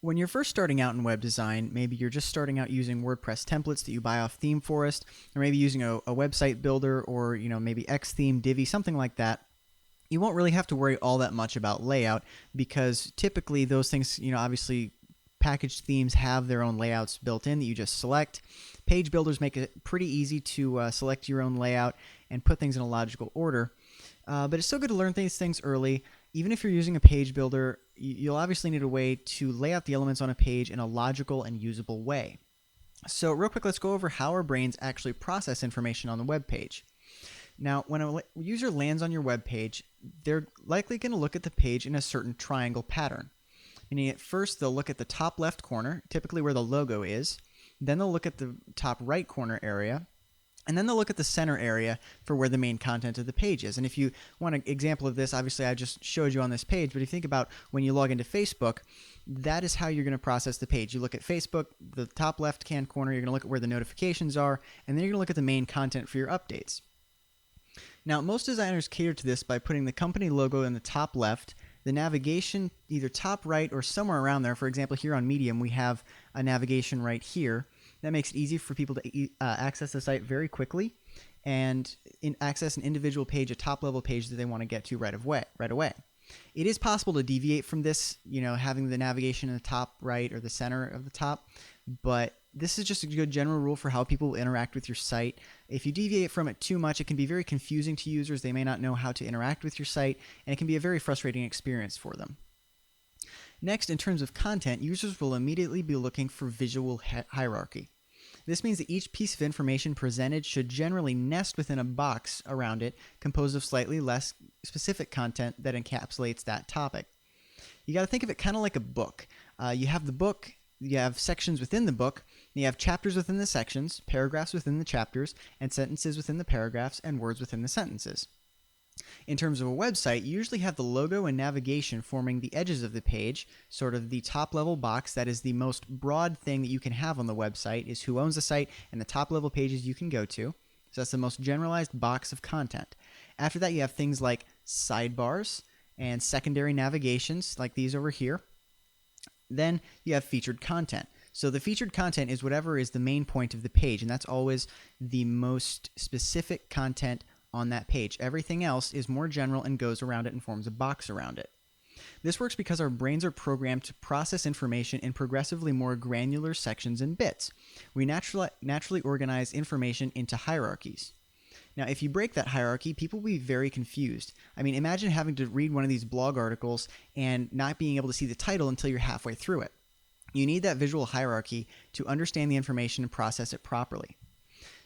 When you're first starting out in web design, maybe you're just starting out using WordPress templates that you buy off ThemeForest, or maybe using a website builder, or maybe Xtheme, Divi, something like that. You won't really have to worry all that much about layout because typically those things, obviously packaged themes have their own layouts built in that you just select. Page builders make it pretty easy to select your own layout and put things in a logical order. But it's still good to learn these things early. Even if you're using a page builder, you'll obviously need a way to lay out the elements on a page in a logical and usable way. So real quick, let's go over how our brains actually process information on the web page. Now, when a user lands on your web page, they're likely going to look at the page in a certain triangle pattern. Meaning at first, they'll look at the top left corner, typically where the logo is. Then they'll look at the top right corner area. And then they'll look at the center area for where the main content of the page is. And if you want an example of this, obviously I just showed you on this page, but if you think about when you log into Facebook, that is how you're going to process the page. You look at Facebook, the top left-hand corner, you're going to look at where the notifications are, and then you're going to look at the main content for your updates. Now, most designers cater to this by putting the company logo in the top left, the navigation either top right or somewhere around there. For example, here on Medium, we have a navigation right here. That makes it easy for people to access the site very quickly and access an individual page, a top-level page that they want to get to right away. It is possible to deviate from this, having the navigation in the top right or the center of the top, but this is just a good general rule for how people will interact with your site. If you deviate from it too much, it can be very confusing to users. They may not know how to interact with your site, and it can be a very frustrating experience for them. Next, in terms of content, users will immediately be looking for visual hierarchy. This means that each piece of information presented should generally nest within a box around it composed of slightly less specific content that encapsulates that topic. You got to think of it kind of like a book. You have the book, you have sections within the book, you have chapters within the sections, paragraphs within the chapters, and sentences within the paragraphs, and words within the sentences. In terms of a website, you usually have the logo and navigation forming the edges of the page, sort of the top-level box. That is the most broad thing that you can have on the website, is who owns the site and the top-level pages you can go to. So that's the most generalized box of content. After that, you have things like sidebars and secondary navigations, like these over here. Then you have featured content. So the featured content is whatever is the main point of the page, and that's always the most specific content on that page. Everything else is more general and goes around it and forms a box around it. This works because our brains are programmed to process information in progressively more granular sections and bits. We naturally organize information into hierarchies. Now, if you break that hierarchy, people will be very confused. I mean, imagine having to read one of these blog articles and not being able to see the title until you're halfway through it. You need that visual hierarchy to understand the information and process it properly.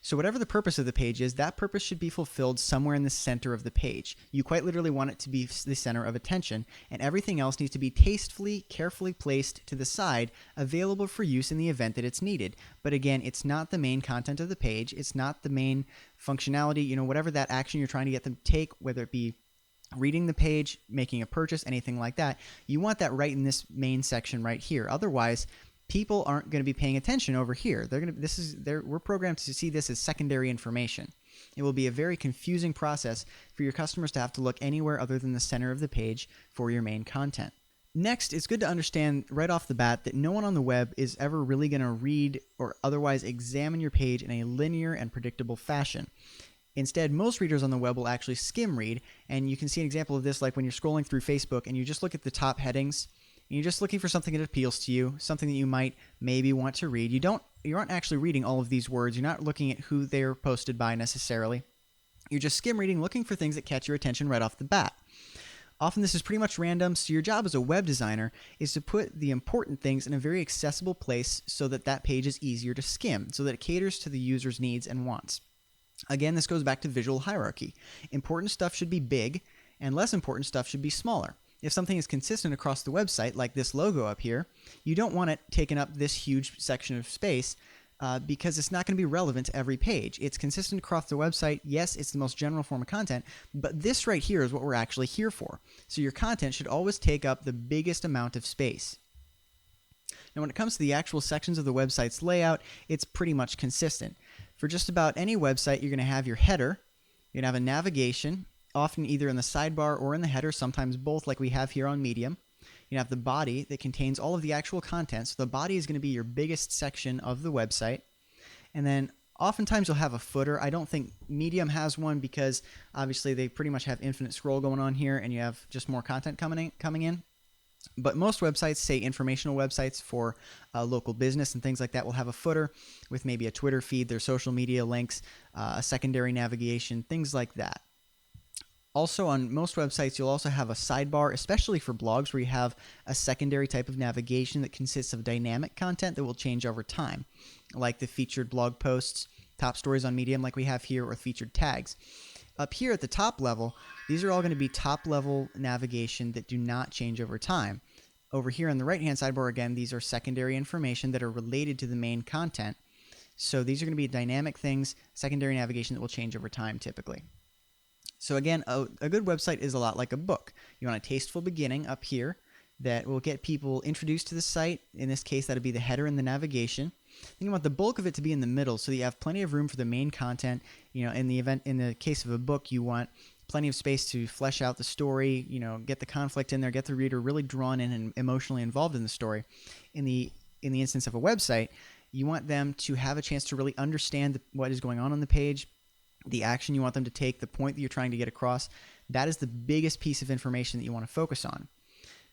So whatever the purpose of the page is, that purpose should be fulfilled somewhere in the center of the page. You quite literally want it to be the center of attention, and everything else needs to be tastefully, carefully placed to the side, available for use in the event that it's needed. But again, it's not the main content of the page. It's not the main functionality, whatever that action you're trying to get them to take, whether it be reading the page, making a purchase, anything like that. You want that right in this main section right here. Otherwise, people aren't going to be paying attention over here. We're programmed to see this as secondary information. It will be a very confusing process for your customers to have to look anywhere other than the center of the page for your main content. Next, it's good to understand right off the bat that no one on the web is ever really going to read or otherwise examine your page in a linear and predictable fashion. Instead, most readers on the web will actually skim read, and you can see an example of this like when you're scrolling through Facebook and you just look at the top headings. You're just looking for something that appeals to you, something that you might maybe want to read. You aren't actually reading all of these words. You're not looking at who they're posted by necessarily. You're just skim reading, looking for things that catch your attention right off the bat. Often this is pretty much random, so your job as a web designer is to put the important things in a very accessible place so that that page is easier to skim, so that it caters to the user's needs and wants. Again, this goes back to visual hierarchy. Important stuff should be big, and less important stuff should be smaller. If something is consistent across the website, like this logo up here, you don't want it taking up this huge section of space because it's not going to be relevant to every page. It's consistent across the website. Yes, it's the most general form of content, but this right here is what we're actually here for. So your content should always take up the biggest amount of space. Now, when it comes to the actual sections of the website's layout, it's pretty much consistent. For just about any website, you're going to have your header, you're going to have a navigation, often either in the sidebar or in the header, sometimes both like we have here on Medium. You have the body that contains all of the actual content. So the body is going to be your biggest section of the website. And then oftentimes you'll have a footer. I don't think Medium has one because obviously they pretty much have infinite scroll going on here and you have just more content coming in. But most websites, say informational websites for local business and things like that, will have a footer with maybe a Twitter feed, their social media links, a secondary navigation, things like that. Also, on most websites, you'll also have a sidebar, especially for blogs, where you have a secondary type of navigation that consists of dynamic content that will change over time, like the featured blog posts, top stories on Medium like we have here, or featured tags. Up here at the top level, these are all going to be top level navigation that do not change over time. Over here on the right hand sidebar, again, these are secondary information that are related to the main content. So these are going to be dynamic things, secondary navigation that will change over time typically. So again, a good website is a lot like a book. You want a tasteful beginning up here that will get people introduced to the site. In this case, that'll be the header and the navigation. Then you want the bulk of it to be in the middle so that you have plenty of room for the main content. You know, in the case of a book, you want plenty of space to flesh out the story, you know, get the conflict in there, get the reader really drawn in and emotionally involved in the story. In the instance of a website, you want them to have a chance to really understand what is going on the page, the action you want them to take, the point that you're trying to get across. That is the biggest piece of information that you want to focus on.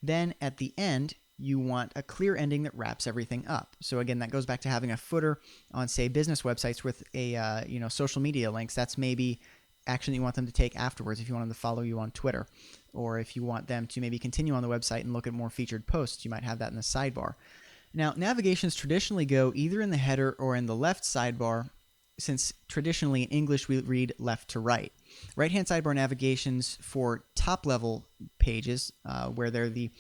Then at the end, you want a clear ending that wraps everything up. So again, that goes back to having a footer on, say, business websites with a social media links. That's maybe action that you want them to take afterwards if you want them to follow you on Twitter, or if you want them to maybe continue on the website and look at more featured posts, you might have that in the sidebar. Now, navigations traditionally go either in the header or in the left sidebar, since traditionally in English we read left to right. Right-hand sidebar navigations for top-level pages, where they're the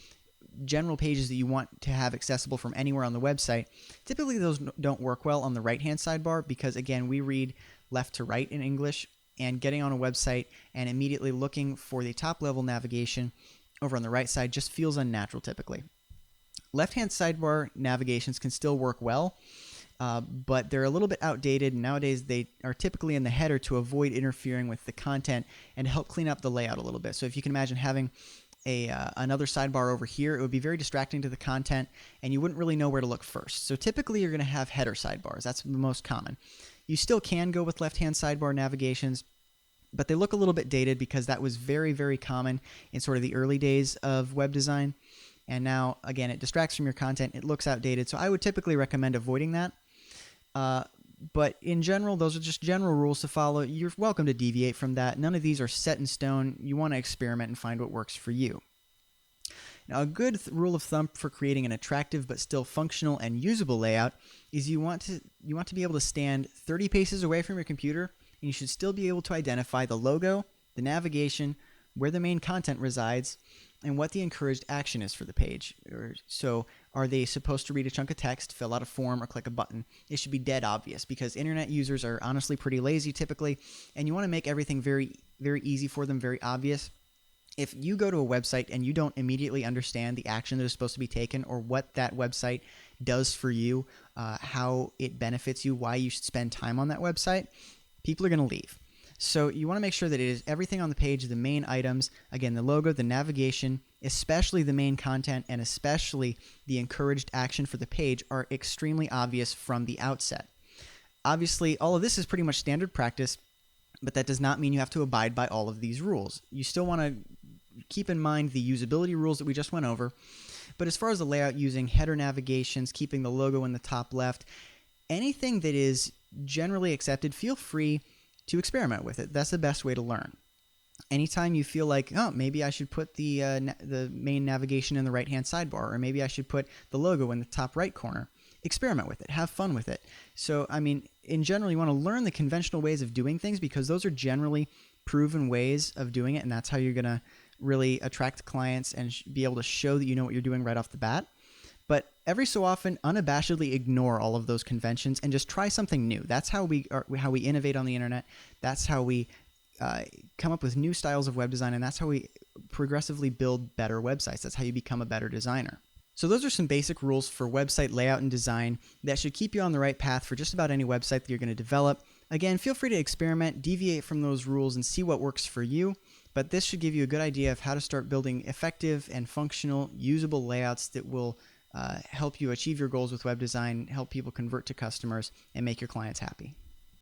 general pages that you want to have accessible from anywhere on the website, typically those don't work well on the right-hand sidebar because, again, we read left to right in English, and getting on a website and immediately looking for the top-level navigation over on the right side just feels unnatural typically. Left-hand sidebar navigations can still work well, but they're a little bit outdated. Nowadays, they are typically in the header to avoid interfering with the content and help clean up the layout a little bit. So if you can imagine having another sidebar over here, it would be very distracting to the content, and you wouldn't really know where to look first. So typically, you're going to have header sidebars. That's the most common. You still can go with left-hand sidebar navigations, but they look a little bit dated because that was very, very common in sort of the early days of web design. And now, again, it distracts from your content. It looks outdated. So I would typically recommend avoiding that. But in general, those are just general rules to follow. You're welcome to deviate from that. None of these are set in stone. You want to experiment and find what works for you. Now, a good rule of thumb for creating an attractive but still functional and usable layout is you want to be able to stand 30 paces away from your computer, and you should still be able to identify the logo, the navigation, where the main content resides, and what the encouraged action is for the page. So are they supposed to read a chunk of text, fill out a form, or click a button? It should be dead obvious because internet users are honestly pretty lazy typically, and you want to make everything very, very easy for them, very obvious. If you go to a website and you don't immediately understand the action that is supposed to be taken or what that website does for you, how it benefits you, why you should spend time on that website, people are going to leave. So you want to make sure that it is everything on the page, the main items, again, the logo, the navigation, especially the main content, and especially the encouraged action for the page are extremely obvious from the outset. Obviously, all of this is pretty much standard practice, but that does not mean you have to abide by all of these rules. You still want to keep in mind the usability rules that we just went over. But as far as the layout, using header navigations, keeping the logo in the top left, anything that is generally accepted, feel free to experiment with it. That's the best way to learn. Anytime you feel like, oh, maybe I should put the main navigation in the right-hand sidebar, or maybe I should put the logo in the top right corner, experiment with it. Have fun with it. So, I mean, in general, you want to learn the conventional ways of doing things because those are generally proven ways of doing it, and that's how you're going to really attract clients and be able to show that you know what you're doing right off the bat. But every so often, unabashedly ignore all of those conventions and just try something new. That's how we innovate on the internet. That's how we come up with new styles of web design, and that's how we progressively build better websites. That's how you become a better designer. So those are some basic rules for website layout and design that should keep you on the right path for just about any website that you're going to develop. Again, feel free to experiment, deviate from those rules, and see what works for you. But this should give you a good idea of how to start building effective and functional, usable layouts that will help you achieve your goals with web design, help people convert to customers, and make your clients happy.